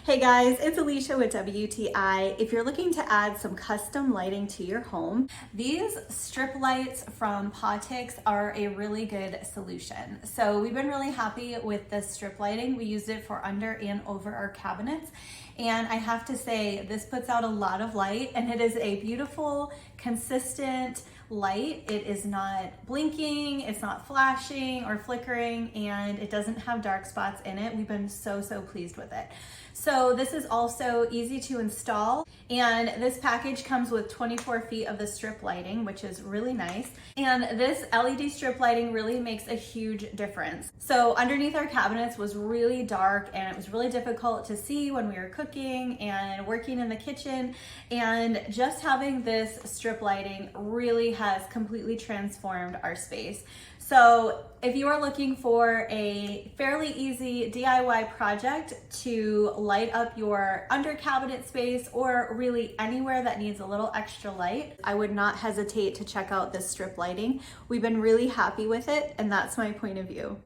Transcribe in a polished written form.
Hey guys, it's Alicia with WTI. If you're looking to add some custom lighting to your home, these strip lights from PAUTIX are a really good solution. So we've been really happy with this strip lighting. We used it for under and over our cabinets. And I have to say, this puts out a lot of light and it is a beautiful, consistent light. It is not blinking, it's not flashing or flickering, and it doesn't have dark spots in it. We've been so pleased with it. So this is also easy to install, and this package comes with 24 feet of the strip lighting, which is really nice. And this LED strip lighting really makes a huge difference. So underneath our cabinets was really dark and it was really difficult to see when we were cooking and working in the kitchen, and just having this strip lighting really has completely transformed our space. So if you are looking for a fairly easy DIY project to light up your under cabinet space or really anywhere that needs a little extra light, I would not hesitate to check out this strip lighting. We've been really happy with it, and that's my point of view.